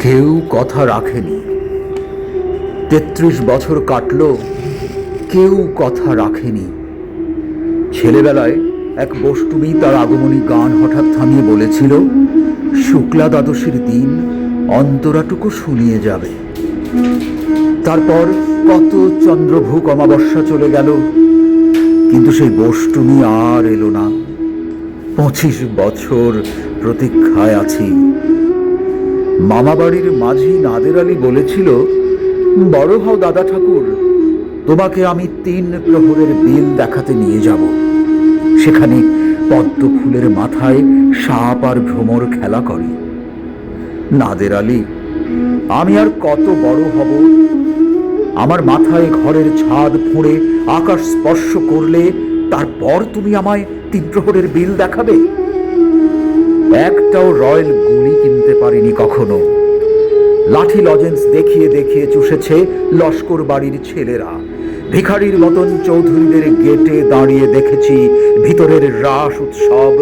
কেউ কথা রাখেনি। ৩৩ বছর কাটল, কেউ কথা রাখেনি। ছেলেবেলায় এক বষ্টুমি তার আগমনী গান হঠাৎ থামিয়ে বলেছিল, শুক্লা দ্বাদশীর দিন অন্তরাটুকু শুনিয়ে যাবে। তারপর কত চন্দ্রভুক অমাবস্যা চলে গেল, কিন্তু সেই বষ্টুমি আর এলো না। ২৫ বছর প্রতীক্ষায় আছি। মামাবাড়ির মাঝি নাদের আলী বলেছিল, বড় হও দাদা ঠাকুর, তোমাকে আমি ৩ প্রহরের বিল দেখাতে নিয়ে যাব। সেখানে পদ্ম ফুলের মাথায় সাপ আর ভ্রমর খেলা করে। নাদের আলী, আমি আর কত বড় হব? আমার মাথায় ঘরের ছাদ ফুঁড়ে আকাশ স্পর্শ করলে তারপর তুমি আমায় ৩ প্রহরের বিল দেখাবে? একটাও রয়্যাল গুলি কিনতে পারিনি কখনো। লাঠি লজেন্স দেখিয়ে দেখিয়ে চুষেছে লস্কর বাড়ির ছেলেরা। ভিখারির মতন চৌধুরীদের গেটে দাঁড়িয়ে দেখেছি ভিতরের রাস উৎসব।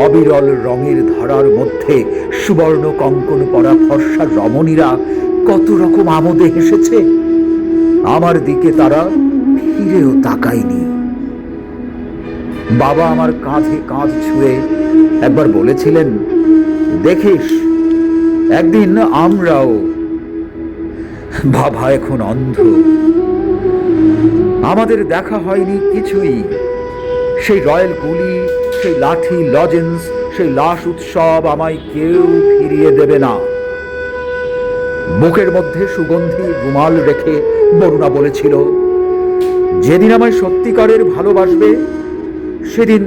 অবিরল রঙের ধারার মধ্যে সুবর্ণ কঙ্কন পরা ফর্সা রমণীরা কত রকম আমোদে হেসেছে। আমার দিকে তারা ফিরেও তাকায়নি। বাবা আমার কাঁধে কাঁধ ছুঁয়ে একবার বলেছিলেন, দেখিস একদিন আমরাও। বাবা এখন অন্ধ। আমাদের দেখা হয়নি কিছুই। সেই রয়্যাল গুলি, সেই লাঠি লজেন্স, সেই লাশ উৎসব আমায় কেউ ফিরিয়ে দেবে না। বুকের মধ্যে সুগন্ধি রুমাল রেখে বরুণা বলেছিল, যেদিন আমায় সত্যিকারের ভালোবাসবে সেদিন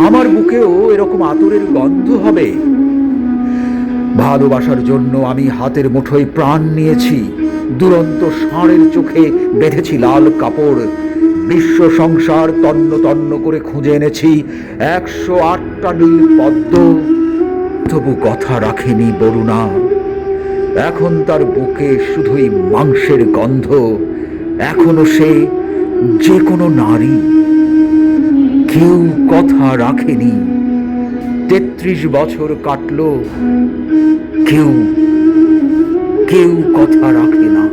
আমার বুকেও এরকম আতরের গন্ধ হবে। ভালোবাসার জন্য আমি হাতের মুঠোয় প্রাণ নিয়েছি। দুরন্ত ষাঁড়ের চোখে বেঁধেছি লাল কাপড়। বিশ্ব সংসার তন্ন তন্ন করে খুঁজে এনেছি ১০৮টা নীল পদ্ম। তবু কথা রাখেনি বরুণা। এখন তার বুকে শুধুই মাংসের গন্ধ। এখনো সে যে কোনো নারী। কেউ কথা রাখেনি। ৩৩ বছর কাটল, কেউ কথা রাখে না।